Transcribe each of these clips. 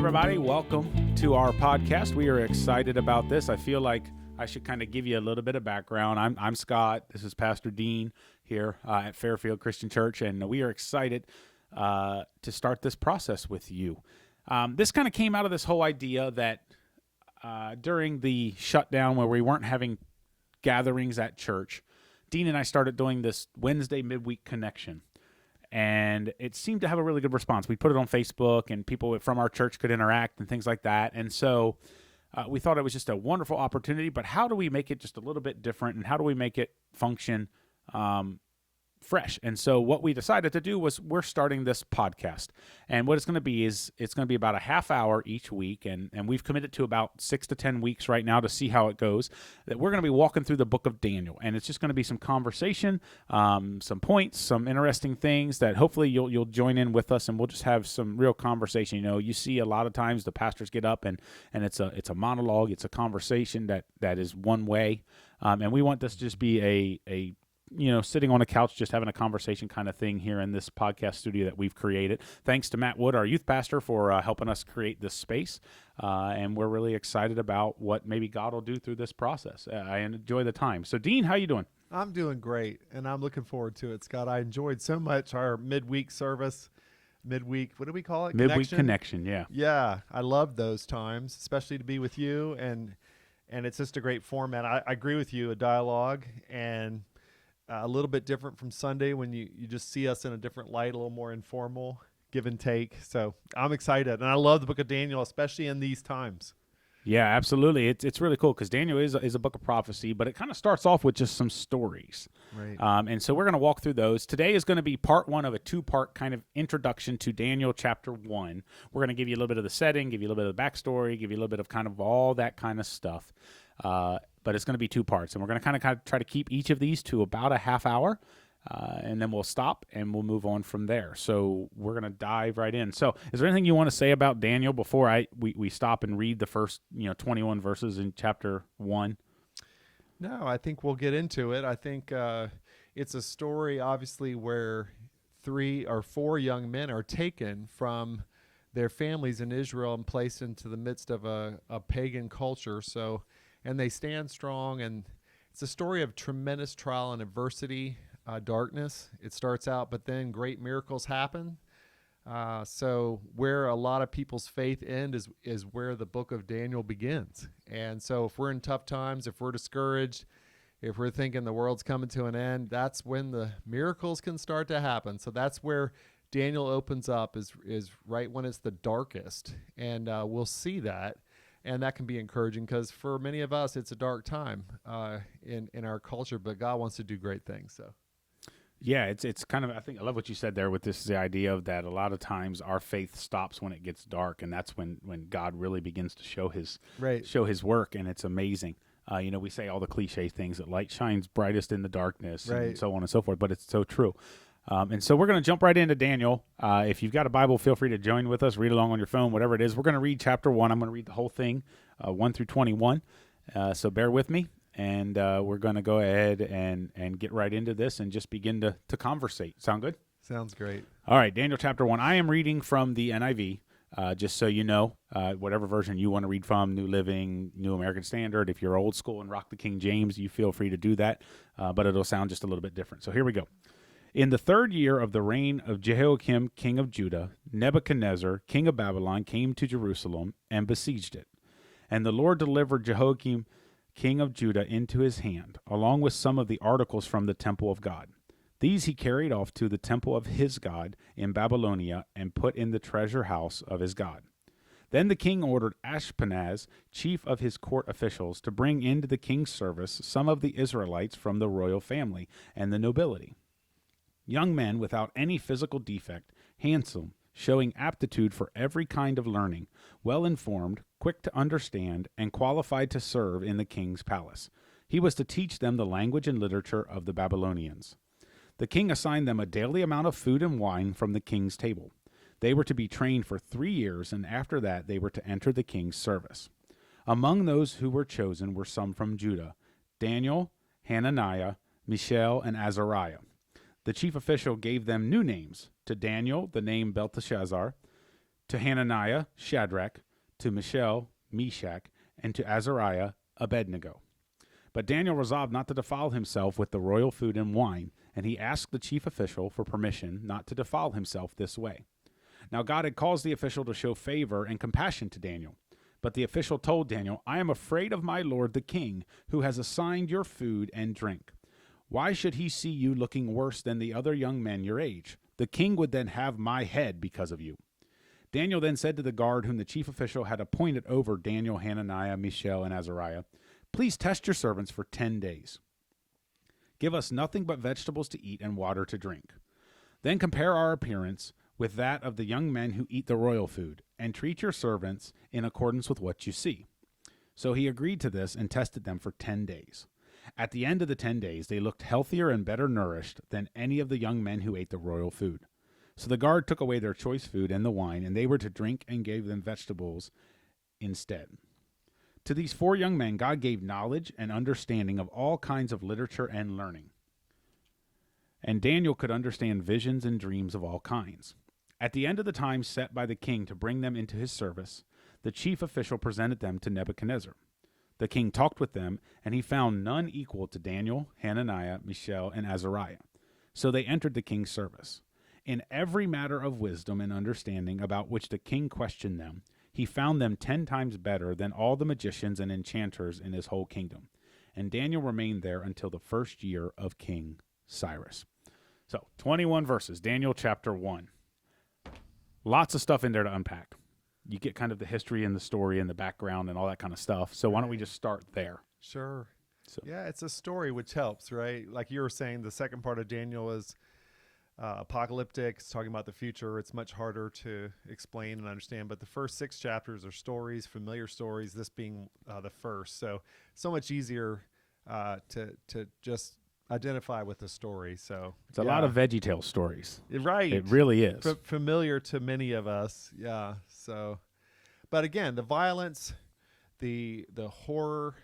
everybody. Welcome to our podcast. We are excited about this. I feel like I should kind of give you a little bit of background. I'm Scott. This is Pastor Dean here at Fairfield Christian Church, and we are excited to start this process with you. This kind of came out of this whole idea that during the shutdown where we weren't having gatherings at church, Dean and I started doing this Wednesday midweek connection. And it seemed to have a really good response. We put it on Facebook, and people from our church could interact and things like that. And so we thought it was just a wonderful opportunity, but how do we make it just a little bit different, and how do we make it function fresh? And so what we decided to do was we're starting this podcast. And what it's going to be is it's going to be about a half hour each week, and we've committed to about 6 to 10 weeks right now to see how it goes, that we're going to be walking through the book of Daniel. And it's just going to be some conversation, some points, some interesting things that hopefully you'll join in with us, and we'll just have some real conversation. You know, you see a lot of times the pastors get up and it's a monologue, it's a conversation that is one way. And we want this to just be a sitting on a couch, just having a conversation kind of thing here in this podcast studio that we've created. Thanks to Matt Wood, our youth pastor, for helping us create this space. And we're really excited about what maybe God will do through this process. I enjoy the time. So, Dean, how you doing? I'm doing great, and I'm looking forward to it, Scott. I enjoyed so much our midweek service. Midweek, what do we call it? Midweek connection, yeah. Yeah, I love those times, especially to be with you, and it's just a great format. I agree with you, a dialogue, and a little bit different from Sunday when you just see us in a different light, a little more informal, give and take. So I'm excited, and I love the book of Daniel, especially in these times. Yeah, absolutely. It's really cool because Daniel is a book of prophecy, but it kind of starts off with just some stories. Right. And so we're going to walk through those. Today is going to be part one of a two-part kind of introduction to Daniel chapter 1. We're going to give you a little bit of the setting, give you a little bit of the backstory, give you a little bit of kind of all that kind of stuff. But it's going to be two parts, and we're going to kind of try to keep each of these to about a half hour, and then we'll stop and we'll move on from there. So we're going to dive right in. So is there anything you want to say about Daniel before we stop and read the first 21 verses in chapter 1? No, I think we'll get into it. I think it's a story, obviously, where 3 or 4 young men are taken from their families in Israel and placed into the midst of a pagan culture. And they stand strong, and it's a story of tremendous trial and adversity, darkness. It starts out, but then great miracles happen. So where a lot of people's faith end is where the book of Daniel begins. And so if we're in tough times, if we're discouraged, if we're thinking the world's coming to an end, that's when the miracles can start to happen. So that's where Daniel opens up, is right when it's the darkest. And we'll see that. And that can be encouraging because for many of us, it's a dark time in our culture, but God wants to do great things. So, yeah, it's kind of, I think I love what you said there with this, the idea of that a lot of times our faith stops when it gets dark, and that's when God really begins to show his work, and it's amazing. We say all the cliche things that light shines brightest in the darkness, and so on and so forth, but it's so true. And so we're going to jump right into Daniel. If you've got a Bible, feel free to join with us, read along on your phone, whatever it is. We're going to read chapter 1. I'm going to read the whole thing, 1 through 21. So bear with me, and we're going to go ahead and get right into this and just begin to conversate. Sound good? Sounds great. All right, Daniel chapter 1. I am reading from the NIV, just so you know, whatever version you want to read from, New Living, New American Standard. If you're old school and rock the King James, you feel free to do that, but it'll sound just a little bit different. So here we go. In the 3rd year of the reign of Jehoiakim, king of Judah, Nebuchadnezzar, king of Babylon, came to Jerusalem and besieged it. And the Lord delivered Jehoiakim, king of Judah, into his hand, along with some of the articles from the temple of God. These he carried off to the temple of his God in Babylonia and put in the treasure house of his God. Then the king ordered Ashpenaz, chief of his court officials, to bring into the king's service some of the Israelites from the royal family and the nobility. Young men without any physical defect, handsome, showing aptitude for every kind of learning, well-informed, quick to understand, and qualified to serve in the king's palace. He was to teach them the language and literature of the Babylonians. The king assigned them a daily amount of food and wine from the king's table. They were to be trained for 3 years, and after that they were to enter the king's service. Among those who were chosen were some from Judah: Daniel, Hananiah, Mishael, and Azariah. The chief official gave them new names. To Daniel, the name Belteshazzar. to Hananiah, Shadrach, to Mishael, Meshach, and to Azariah, Abednego. But Daniel resolved not to defile himself with the royal food and wine, and he asked the chief official for permission not to defile himself this way. Now God had caused the official to show favor and compassion to Daniel. But the official told Daniel, I am afraid of my lord the king, who has assigned your food and drink. Why should he see you looking worse than the other young men your age? The king would then have my head because of you. Daniel then said to the guard whom the chief official had appointed over Daniel, Hananiah, Mishael, and Azariah, please test your servants for 10 days. Give us nothing but vegetables to eat and water to drink. Then compare our appearance with that of the young men who eat the royal food, and treat your servants in accordance with what you see. So he agreed to this and tested them for 10 days. At the end of the 10 days, they looked healthier and better nourished than any of the young men who ate the royal food. So the guard took away their choice food and the wine, and they were to drink and gave them vegetables instead. To these 4 young men, God gave knowledge and understanding of all kinds of literature and learning. And Daniel could understand visions and dreams of all kinds. At the end of the time set by the king to bring them into his service, the chief official presented them to Nebuchadnezzar. The king talked with them, and he found none equal to Daniel, Hananiah, Mishael, and Azariah. So they entered the king's service. In every matter of wisdom and understanding about which the king questioned them, he found them 10 times better than all the magicians and enchanters in his whole kingdom. And Daniel remained there until the first year of King Cyrus. So, 21 verses, Daniel chapter 1. Lots of stuff in there to unpack. You get kind of the history and the story and the background and all that kind of stuff. So why don't we just start there? Sure. So. Yeah, it's a story which helps, right? Like you were saying, the second part of Daniel is apocalyptic. It's talking about the future. It's much harder to explain and understand. But the first 6 chapters are stories, familiar stories, this being the first. So much easier to just identify with the story. So it's a lot of VeggieTales stories. Right. It really is. Familiar to many of us. Yeah. So, but again, the violence, the horror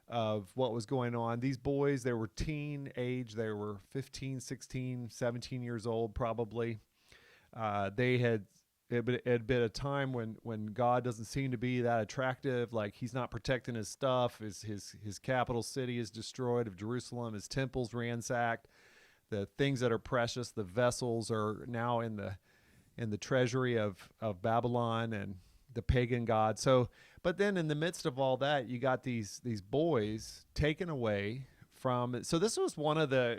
of what was going on. These boys, they were teen age. They were 15, 16, 17 years old, probably. It had been a time when God doesn't seem to be that attractive. Like he's not protecting his stuff. His capital city is destroyed of Jerusalem. His temple's ransacked. The things that are precious, the vessels, are now in the treasury of Babylon and the pagan god. So, but then in the midst of all that, you got these boys taken away from. So this was one of the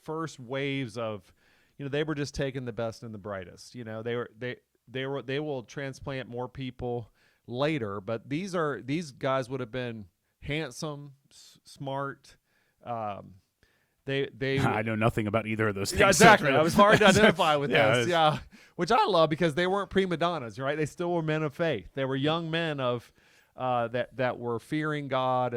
first waves of, they were just taking the best and the brightest. They will transplant more people later, but these guys would have been handsome, smart. I know nothing about either of those things. Yeah, exactly. It was hard to identify with this. Yeah, which I love because they weren't prima donnas, right? They still were men of faith. They were young men of that were fearing God,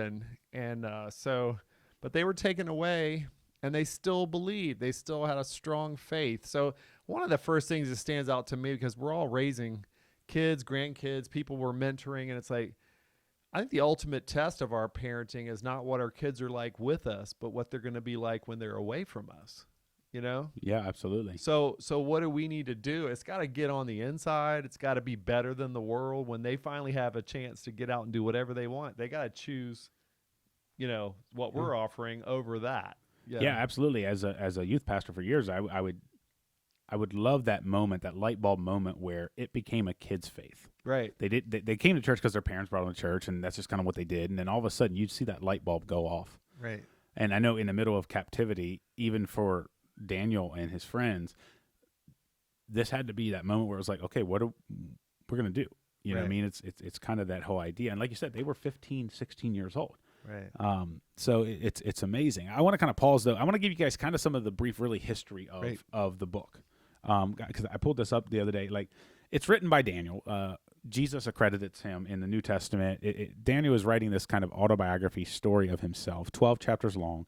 but they were taken away, and they still believed. They still had a strong faith. So one of the first things that stands out to me, because we're all raising kids, grandkids, people we're mentoring, and it's like, I think the ultimate test of our parenting is not what our kids are like with us, but what they're going to be like when they're away from us, Yeah, absolutely. So what do we need to do? It's got to get on the inside. It's got to be better than the world. When they finally have a chance to get out and do whatever they want, they got to choose, what we're offering over that. Yeah, absolutely. As a youth pastor for years, I would love that moment, that light bulb moment where it became a kid's faith. Right. They came to church because their parents brought them to church, and that's just kind of what they did. And then all of a sudden, you'd see that light bulb go off. Right. And I know in the middle of captivity, even for Daniel and his friends, this had to be that moment where it was like, okay, what are we going to do? You know what I mean? It's kind of that whole idea. And like you said, they were 15, 16 years old. Right. So it's amazing. I want to kind of pause though. I want to give you guys kind of some of the brief, really history of the book. Because I pulled this up the other day. Like, it's written by Daniel. Jesus accredits him in the New Testament. Daniel is writing this kind of autobiography story of himself, 12 chapters long.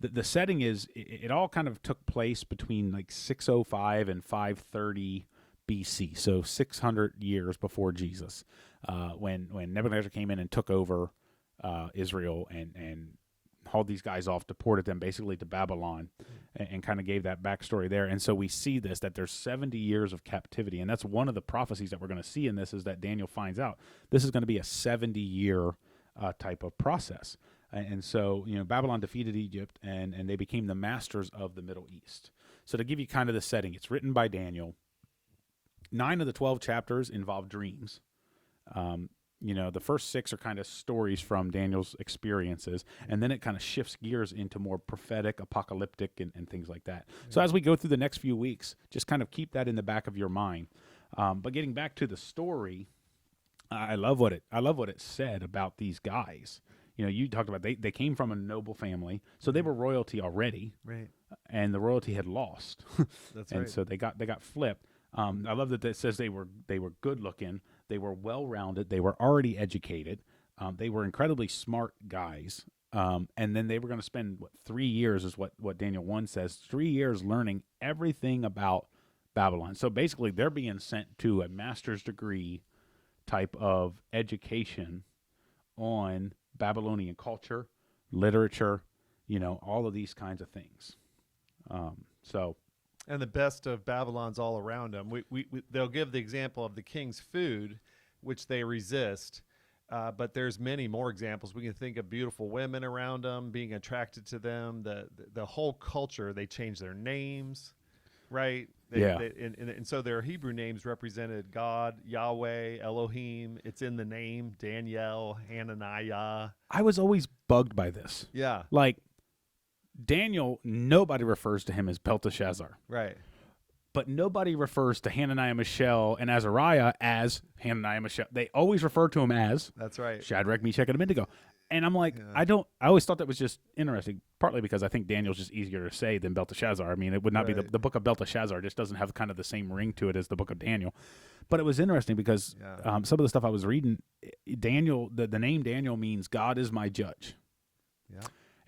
The setting is, it all kind of took place between like 605 and 530 BC, so 600 years before Jesus, when Nebuchadnezzar came in and took over Israel and hauled these guys off, deported them basically to Babylon, and kind of gave that backstory there. And so we see this, that there's 70 years of captivity. And that's one of the prophecies that we're going to see in this, is that Daniel finds out this is going to be a 70-year type of process. And so, Babylon defeated Egypt, and they became the masters of the Middle East. So to give you kind of the setting, it's written by Daniel. 9 of the 12 chapters involve dreams. The first 6 are kind of stories from Daniel's experiences, and then it kind of shifts gears into more prophetic, apocalyptic, and things like that. Mm-hmm. So as we go through the next few weeks, just kind of keep that in the back of your mind. But getting back to the story, I love what it said about these guys. You talked about they came from a noble family, so they were royalty already, right? And the royalty had lost. That's and right. So they got flipped. I love that it says they were good looking, they were well rounded, they were already educated, they were incredibly smart guys, and then they were going to spend 3 years, is what Daniel 1 says, 3 years learning everything about Babylon. So basically, they're being sent to a master's degree type of education on Babylonian culture, literature, all of these kinds of things. And the best of Babylon's all around them. They'll give the example of the king's food, which they resist. But there's many more examples. We can think of beautiful women around them, being attracted to them. The whole culture, they change their names, right? And so their Hebrew names represented God, Yahweh, Elohim. It's in the name, Daniel, Hananiah. I was always bugged by this. Yeah. Like, Daniel, nobody refers to him as Belteshazzar. Right. But nobody refers to Hananiah, Mishael, and Azariah as Hananiah, Mishael. They always refer to him as That's right. Shadrach, Meshach, and Abednego. And I'm like, I always thought that was just interesting, partly because I think Daniel's just easier to say than Belteshazzar. I mean, it would not be the book of Belteshazzar, just doesn't have kind of the same ring to it as the book of Daniel. But it was interesting because some of the stuff I was reading, Daniel, the name Daniel means God is my judge. Yeah.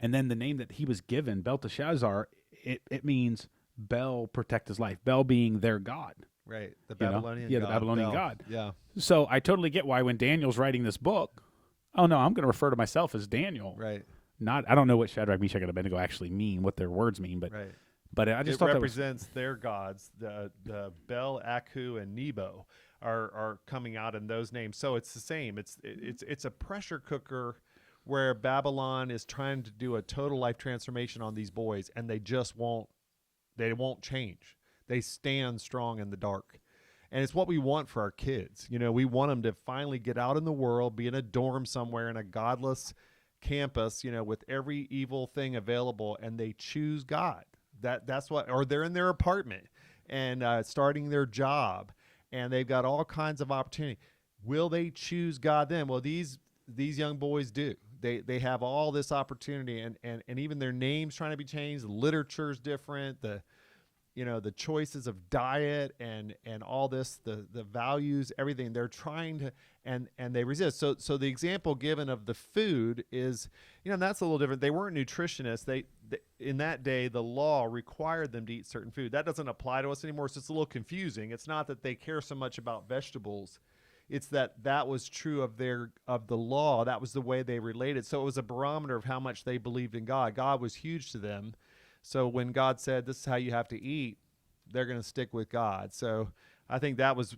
And then the name that he was given, Belteshazzar, it means Bel, protect his life. Bel being their god. Right. The Babylonian god. Yeah, the Babylonian god. Yeah. So I totally get why when Daniel's writing this book, oh no, I'm going to refer to myself as Daniel. Right. I don't know what Shadrach, Meshach, and Abednego actually mean, what their words mean, but I just thought represents their gods. The Bel, Aku, and Nebo are coming out in those names. So it's the same. It's a pressure cooker where Babylon is trying to do a total life transformation on these boys, and they won't change. They stand strong in the dark. And it's what we want for our kids. We want them to finally get out in the world, be in a dorm somewhere in a godless campus, with every evil thing available, and they choose God. That's what, or they're in their apartment and starting their job, and they've got all kinds of opportunity. Will they choose God then? Well, these young boys do. They have all this opportunity, and even their names trying to be changed. The literature's different. The choices of diet and all this, the values, everything. They're trying to, and they resist. So the example given of the food is, that's a little different. They weren't nutritionists. They in that day, the law required them to eat certain food. That doesn't apply to us anymore. So it's a little confusing. It's not that they care so much about vegetables. It's that was true of the law. That was the way they related. So it was a barometer of how much they believed in God. God was huge to them. So when God said, this is how you have to eat, they're going to stick with God. So I think that was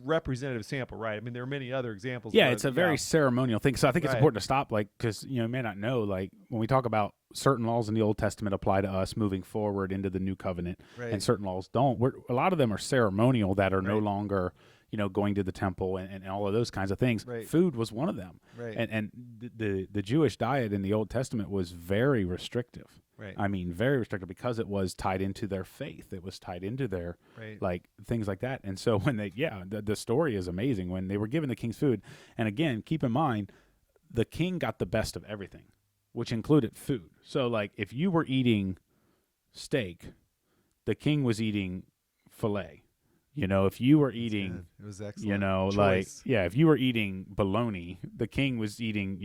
representative sample, right? I mean, there are many other examples. Yeah, it's a very ceremonial thing. So I think it's important to stop, because you may not know, when we talk about certain laws in the Old Testament apply to us moving forward into the New Covenant, and certain laws don't. A lot of them are ceremonial that are no longer, going to the temple and all of those kinds of things. Right. Food was one of them. Right. And the Jewish diet in the Old Testament was very restrictive. Right. I mean, very restrictive, because it was tied into their faith. It was tied into their, things like that. And so when the story is amazing. When they were given the king's food, and again, keep in mind, the king got the best of everything, which included food. So, if you were eating steak, the king was eating filet. If you were eating, it was excellent. If you were eating bologna, the king was eating,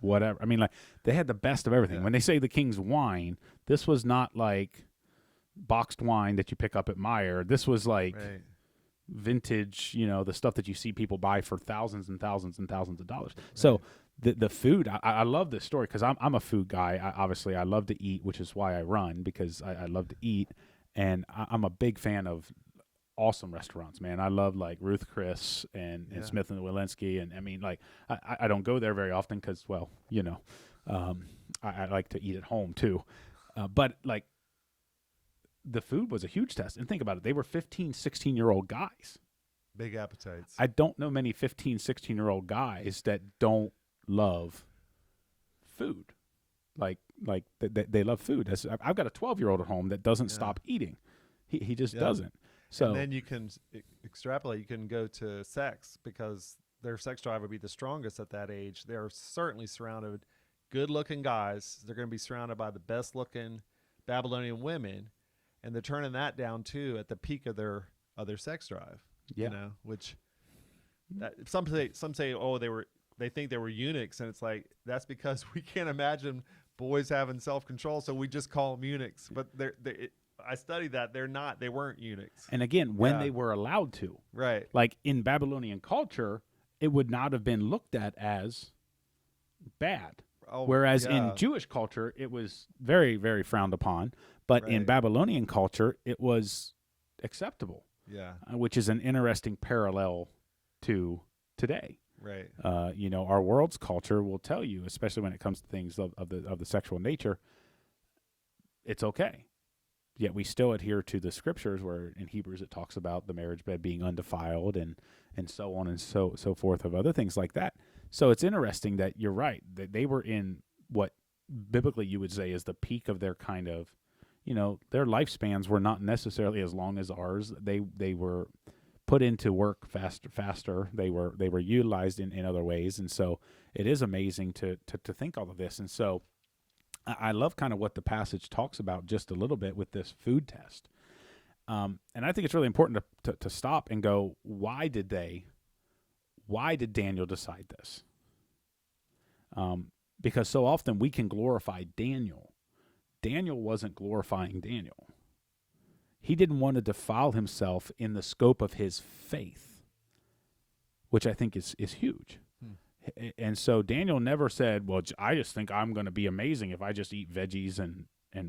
whatever. I mean, they had the best of everything. When they say the king's wine, this was not like boxed wine that you pick up at Meijer. This was vintage, the stuff that you see people buy for thousands and thousands and thousands of dollars. Right. So the food. I love this story because I'm a food guy. Obviously, I love to eat, which is why I run, because I love to eat, and I'm a big fan of awesome restaurants, man. I love like Ruth Chris and Smith and Walensky, and I mean, like I don't go there very often because, well, I like to eat at home too, but like the food was a huge test. And think about it, they were 15, 16-year-old guys. Big appetites. I don't know many 15, 16-year-old guys that don't love food. Like they love food. I've got a 12-year-old at home that doesn't stop eating. He just doesn't. So and then you can extrapolate. You can go to sex, because their sex drive would be the strongest at that age. They're certainly surrounded good-looking guys. They're going to be surrounded by the best-looking Babylonian women, and they're turning that down too at the peak of their sex drive. Yeah. Which some say, oh, they think they were eunuchs, and it's like, that's because we can't imagine boys having self-control, so we just call them eunuchs. But I studied that. They weren't eunuchs. And again, when they were allowed to. Right. Like in Babylonian culture, it would not have been looked at as bad. Whereas in Jewish culture, it was very, very frowned upon. But in Babylonian culture, it was acceptable. Yeah. Which is an interesting parallel to today. Right. Our world's culture will tell you, especially when it comes to things of the sexual nature, it's okay. Yet we still adhere to the scriptures, where in Hebrews it talks about the marriage bed being undefiled and so on and so forth, of other things like that. So it's interesting that you're right, that they were in what biblically you would say is the peak of their kind of, their lifespans were not necessarily as long as ours. They were put into work faster. They were utilized in other ways. And so it is amazing to think all of this. And so I love kind of what the passage talks about just a little bit with this food test. And I think it's really important to stop and go, why did Daniel decide this? Because so often we can glorify Daniel. Daniel wasn't glorifying Daniel. He didn't want to defile himself in the scope of his faith, which I think is huge. And so Daniel never said, well, I just think I'm going to be amazing if I just eat veggies and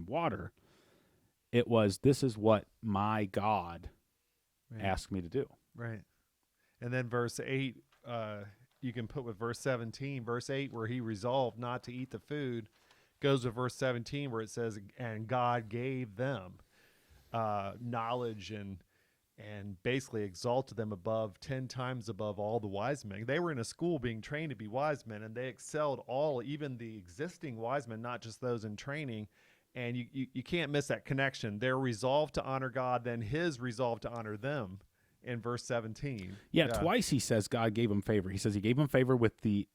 water. It was, this is what my God asked me to do. Right. And then verse 8, you can put with verse 17. Verse 8, where he resolved not to eat the food, goes with verse 17, where it says, and God gave them knowledge and basically exalted them 10 times above all the wise men. They were in a school being trained to be wise men, and they excelled even the existing wise men, not just those in training. And you can't miss that connection. Their resolve to honor God, then his resolve to honor them in verse 17. Yeah, twice he says God gave him favor. He says he gave him favor with the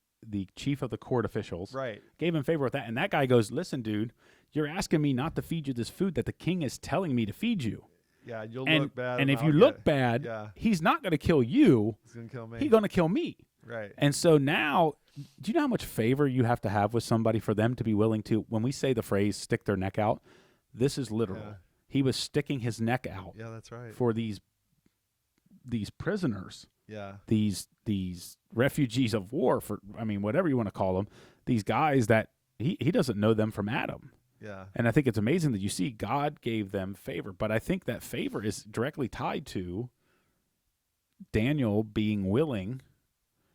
chief of the court officials. Right. Gave him favor with that. And that guy goes, listen, dude, you're asking me not to feed you this food that the king is telling me to feed you. Yeah, you'll look bad. And if you look bad, he's not going to kill you. He's going to kill me. He's going to kill me. Right. And so now, do you know how much favor you have to have with somebody for them to be willing to, when we say the phrase stick their neck out, this is literal. Yeah. He was sticking his neck out. Yeah, that's right. For these prisoners. Yeah. These refugees of war, whatever you want to call them, these guys that he doesn't know them from Adam. Yeah. And I think it's amazing that you see God gave them favor. But I think that favor is directly tied to Daniel being willing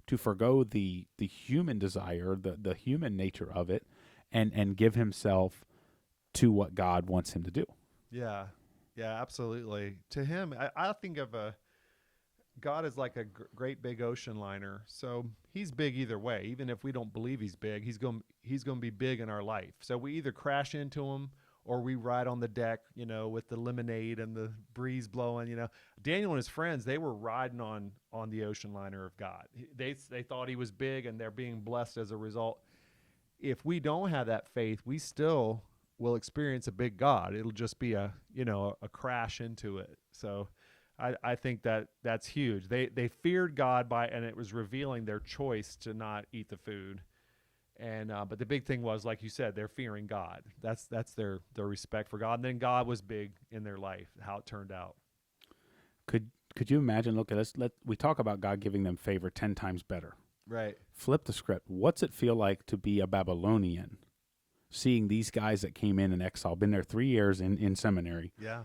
to forgo the human desire, the human nature of it, and give himself to what God wants him to do. Yeah. Yeah, absolutely. To him, I think of God is like a great big ocean liner. So he's big either way. Even if we don't believe he's big, he's going to be big in our life. So we either crash into him or we ride on the deck, with the lemonade and the breeze blowing, Daniel and his friends, they were riding on the ocean liner of God. They thought he was big, and they're being blessed as a result. If we don't have that faith, we still will experience a big God. It'll just be a crash into it. So I think that's huge. They feared God and it was revealing their choice to not eat the food. And but the big thing was, like you said, they're fearing God. That's their respect for God. And then God was big in their life, how it turned out. Could you imagine? Look at us. We talk about God giving them favor 10 times better. Right. Flip the script. What's it feel like to be a Babylonian, seeing these guys that came in exile, been there 3 years in seminary, Yeah.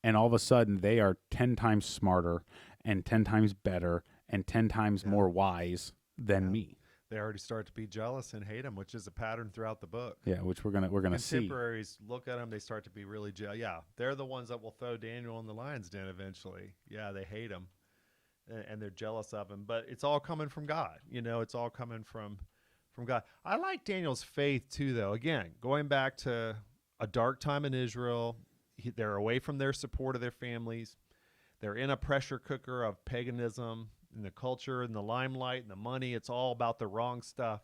and all of a sudden they are 10 times smarter and 10 times better and 10 times more wise than me. They already start to be jealous and hate him, which is a pattern throughout the book. Yeah, which we're gonna see. Contemporaries look at him, they start to be really jealous. Yeah, they're the ones that will throw Daniel in the lion's den eventually. Yeah, they hate him, and they're jealous of him. But it's all coming from God. It's all coming from God. I like Daniel's faith too, though. Again, going back to a dark time in Israel, they're away from their support of their families. They're in a pressure cooker of paganism and the culture and the limelight and the money. It's all about the wrong stuff.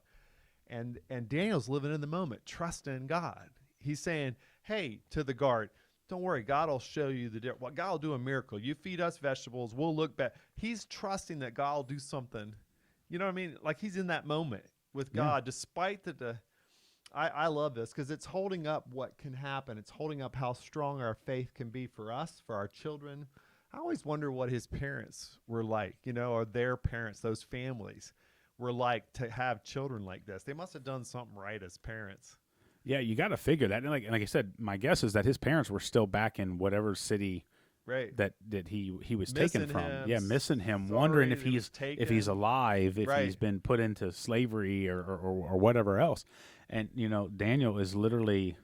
And Daniel's living in the moment, trusting in God. He's saying, hey, to the guard, don't worry, God will show you God will do a miracle. You feed us vegetables, we'll look back. He's trusting that God will do something. You know what I mean? Like he's in that moment with God, despite I love this because it's holding up what can happen. It's holding up how strong our faith can be for us, for our children. I always wonder what his parents were like, or their parents, those families were like to have children like this. They must have done something right as parents. Yeah, you got to figure that. And like I said, my guess is that his parents were still back in whatever city that he was missing taken from. him, Yeah, missing him, sorry wondering if that he was he's taken. alive, if Right. he's been put into slavery or whatever else. And Daniel is literally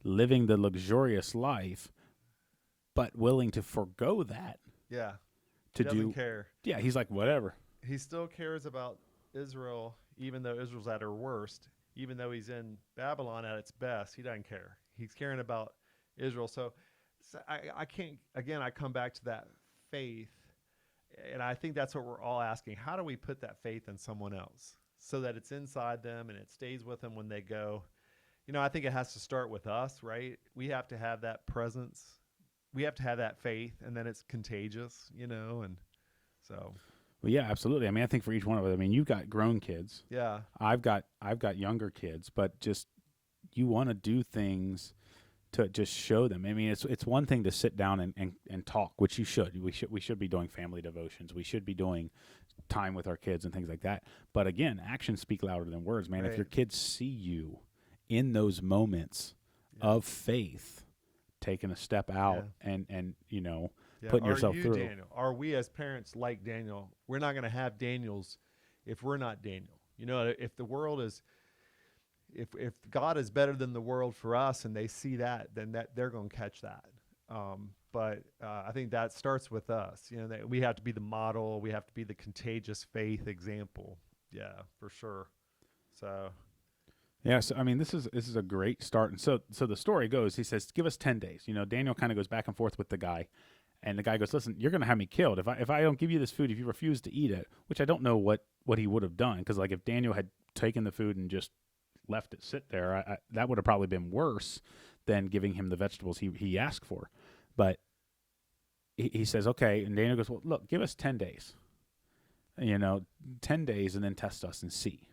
living the luxurious life, but willing to forego that. Yeah. To He doesn't do. care. Yeah, he's like, whatever. He still cares about Israel, even though Israel's at her worst. Even though he's in Babylon at its best, he doesn't care. He's caring about Israel. So I can't, again, I come back to that faith. And I think that's what we're all asking. How do we put that faith in someone else so that it's inside them and it stays with them when they go? I think it has to start with us, right? We have to have that presence. We have to have that faith, and then it's contagious, and so. Well, yeah, absolutely. I mean, I think for each one of us, I mean, you've got grown kids. Yeah. I've got younger kids, but just you want to do things to just show them. I mean, it's one thing to sit down and talk, which you should. We should be doing family devotions. We should be doing time with our kids and things like that. But again, actions speak louder than words, man. Right. If your kids see you in those moments of faith, taking a step out and putting yourself through. Daniel? Are we as parents like Daniel? We're not going to have Daniels if we're not Daniel. If the world is, if God is better than the world for us, and they see that, then they're going to catch that. But I think that starts with us. That we have to be the model. We have to be the contagious faith example. Yeah, for sure. So. Yeah, so I mean, this is a great start. And so the story goes, he says, give us 10 days. Daniel kind of goes back and forth with the guy. And the guy goes, listen, you're going to have me killed. If I don't give you this food, if you refuse to eat it, which I don't know what he would have done. Because, like, if Daniel had taken the food and just left it sit there, that would have probably been worse than giving him the vegetables he asked for. But he says, okay. And Daniel goes, well, look, give us 10 days. 10 days and then test us and see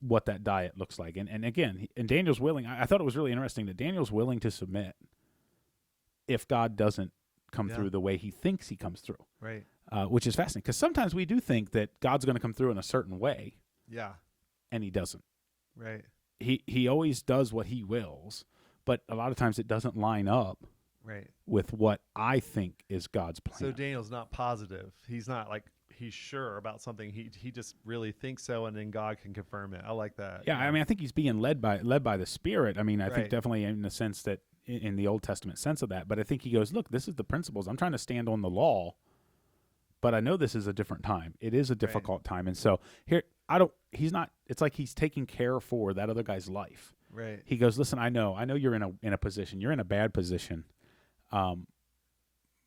what that diet looks like. And again, Daniel's willing. I thought it was really interesting that Daniel's willing to submit if God doesn't come through the way he thinks he comes through. Right. Which is fascinating because sometimes we do think that God's going to come through in a certain way. Yeah. And he doesn't. Right. He always does what he wills, but a lot of times it doesn't line up with what I think is God's plan. So Daniel's not positive. He's not like he's sure about something. He just really thinks so, and then God can confirm it. I like that. Yeah, I mean, I think he's being led by the Spirit. I mean, I think definitely in the sense that in the Old Testament sense of that. But I think he goes, look, this is the principles. I'm trying to stand on the law, but I know this is a different time. It is a difficult time, and so here he's not. It's like he's taking care for that other guy's life. Right. He goes, listen, I know you're in a position. You're in a bad position.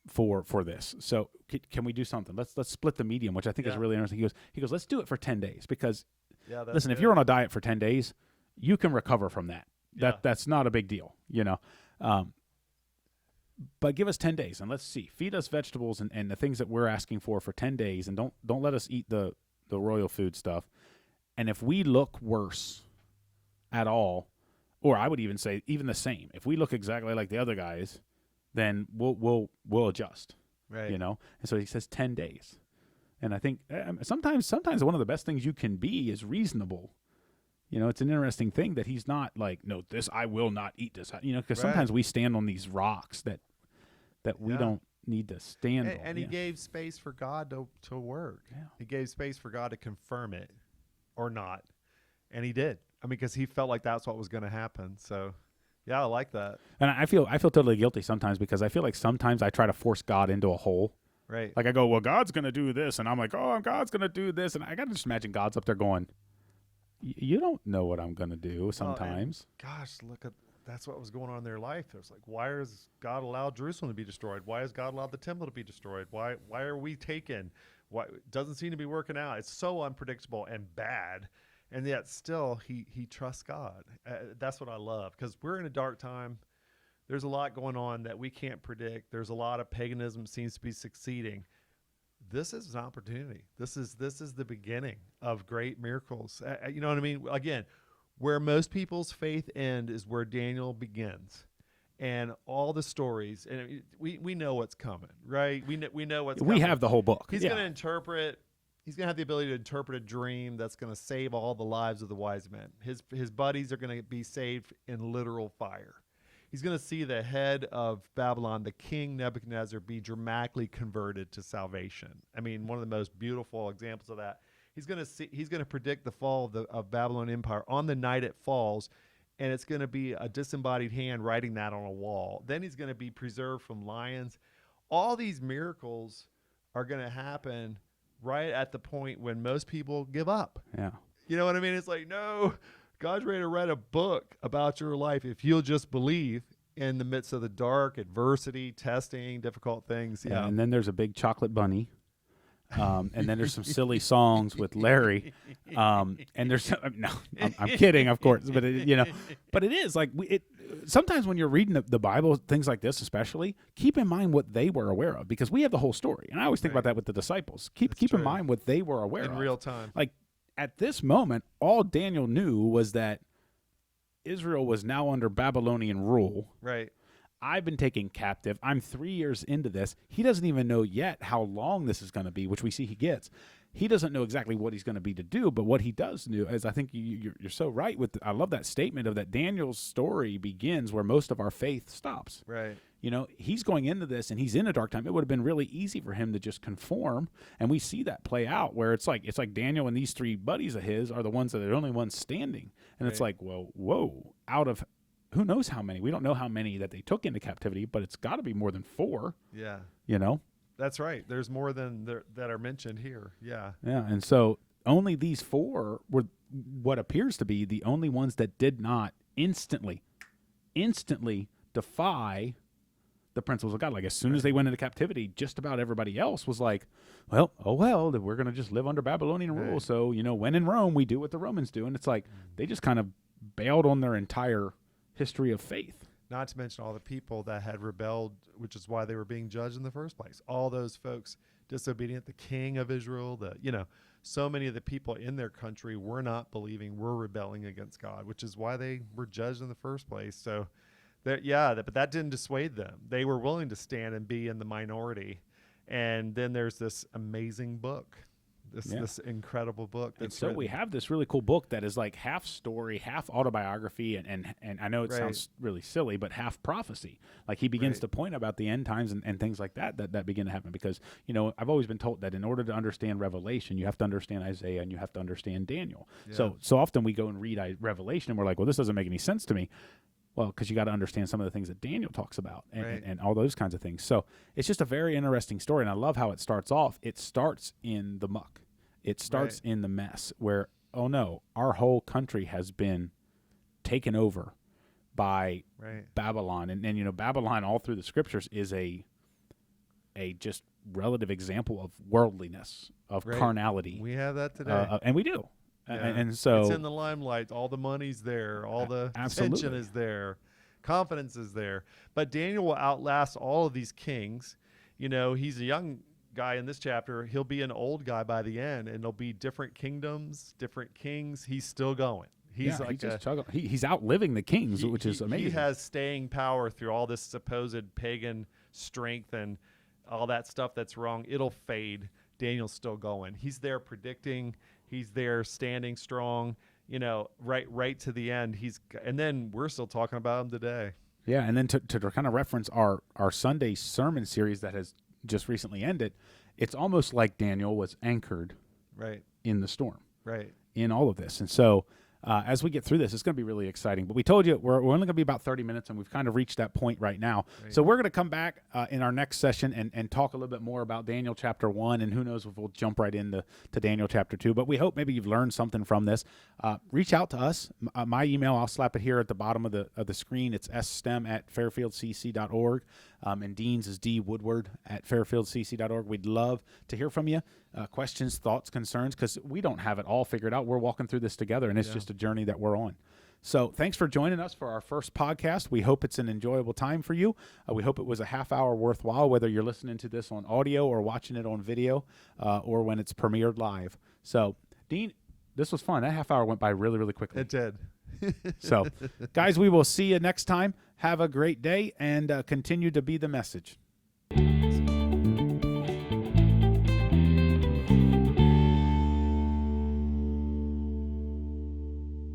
For this, so can we do something? Let's split the medium, which I think is really interesting. He goes, let's do it for 10 days because, listen, if you're on a diet for 10 days, you can recover from that. That's not a big deal, But give us 10 days and let's see. Feed us vegetables and the things that we're asking for 10 days, and don't let us eat the royal food stuff. And if we look worse at all, or I would even say even the same, if we look exactly like the other guys, then we'll adjust, right? And so he says 10 days. And I think sometimes one of the best things you can be is reasonable. It's an interesting thing that he's not like, no, this, I will not eat this. Because sometimes we stand on these rocks that we don't need to stand on. And he gave space for God to work. Yeah. He gave space for God to confirm it or not. And he did. I mean, because he felt like that's what was going to happen. So, yeah, I like that. And I feel totally guilty sometimes because I feel like sometimes I try to force God into a hole. Right. Like I go, well, God's going to do this. And I'm like, oh, God's going to do this. And I got to just imagine God's up there going, you don't know what I'm going to do sometimes. Gosh, that's what was going on in their life. It was like, why has God allowed Jerusalem to be destroyed? Why has God allowed the temple to be destroyed? Why are we taken? Why it doesn't seem to be working out? It's so unpredictable and bad. And yet still he trusts God. That's what I love, because we're in a dark time. There's a lot going on that we can't predict. There's a lot of paganism seems to be succeeding. This is an opportunity. This is the beginning of great miracles. You know what I mean? Again, where most people's faith end is where Daniel begins. And all the stories, and we know what's coming, right? We know what's coming. We have the whole book. He's going to interpret. He's going to have the ability to interpret a dream that's going to save all the lives of the wise men. His buddies are going to be saved in literal fire. He's going to see the head of Babylon, the king Nebuchadnezzar, be dramatically converted to salvation. I mean, one of the most beautiful examples of that. He's going to predict the fall of Babylon Empire on the night it falls, and it's going to be a disembodied hand writing that on a wall. Then he's going to be preserved from lions. All these miracles are going to happen right at the point when most people give up. Yeah. You know what I mean? It's like, no, God's ready to write a book about your life if you'll just believe in the midst of the dark, adversity, testing, difficult things. Yeah. And then there's a big chocolate bunny. And then there's some silly songs with Larry. And there's I'm kidding, of course, but but it is like sometimes when you're reading the Bible, things like this especially, keep in mind what they were aware of, because we have the whole story. And I always think about that with the disciples. Keep in mind what they were aware of in real time. Like at this moment, all Daniel knew was that Israel was now under Babylonian rule. Right. I've been taken captive. I'm 3 years into this. He doesn't even know yet how long this is going to be, which we see he gets. He doesn't know exactly what he's going to be to do, but what he does know is, I think you're so right I love that statement of that Daniel's story begins where most of our faith stops. Right. He's going into this and he's in a dark time. It would have been really easy for him to just conform, and we see that play out where it's like Daniel and these three buddies of his are the ones that are the only ones standing, and It's like, whoa, out of who knows how many? We don't know how many that they took into captivity, but it's got to be more than 4. Yeah. That's right. There's more than that are mentioned here. Yeah. Yeah, and so only these 4 were what appears to be the only ones that did not instantly defy the principles of God. Like as soon as they went into captivity, just about everybody else was like, well, we're going to just live under Babylonian rule. So, when in Rome, we do what the Romans do. And it's like they just kind of bailed on their entire history of faith. Not to mention all the people that had rebelled, which is why they were being judged in the first place. All those folks disobedient, the king of Israel, so many of the people in their country were not believing, were rebelling against God, which is why they were judged in the first place. So, but that didn't dissuade them. They were willing to stand and be in the minority. And then there's this amazing book. This incredible book. And so we have this really cool book that is like half story, half autobiography, and I know it sounds really silly, but half prophecy. Like he begins to point about the end times and things like that begin to happen. Because, I've always been told that in order to understand Revelation, you have to understand Isaiah and you have to understand Daniel. Yeah. So often we go and read Revelation and we're like, well, this doesn't make any sense to me. Well, because you got to understand some of the things that Daniel talks about and all those kinds of things. So it's just a very interesting story, and I love how it starts off. It starts in the muck. It starts in the mess where, oh no, our whole country has been taken over by Babylon. And Babylon all through the scriptures is a just relative example of worldliness, of carnality. We have that today. And we do. Yeah. And so it's in the limelight. All the money's there. All the attention is there. Confidence is there. But Daniel will outlast all of these kings. He's a young guy in this chapter. He'll be an old guy by the end, and there'll be different kingdoms, different kings. He's still going. He's he's outliving the kings, which is amazing. He has staying power through all this supposed pagan strength and all that stuff that's wrong. It'll fade. Daniel's still going. He's there predicting. He's there standing strong. Right to the end. And then we're still talking about him today. Yeah, and then to kind of reference our Sunday sermon series that has just recently ended, it's almost like Daniel was anchored in the storm, in all of this. And so as we get through this, it's going to be really exciting. But we told you we're only going to be about 30 minutes, and we've kind of reached that point right now. So we're going to come back in our next session and talk a little bit more about Daniel chapter 1, and who knows if we'll jump right into Daniel chapter 2. But we hope maybe you've learned something from this. Reach out to us. My email, I'll slap it here at the bottom of the screen. It's sstem@fairfieldcc.org. And Dean's is dwoodward@fairfieldcc.org. We'd love to hear from you. Questions, thoughts, concerns, because we don't have it all figured out. We're walking through this together, and it's just a journey that we're on. So thanks for joining us for our first podcast. We hope it's an enjoyable time for you. We hope it was a half hour worthwhile, whether you're listening to this on audio or watching it on video or when it's premiered live. So, Dean, this was fun. That half hour went by really, really quickly. It did. So, guys, we will see you next time. Have a great day and continue to be the message.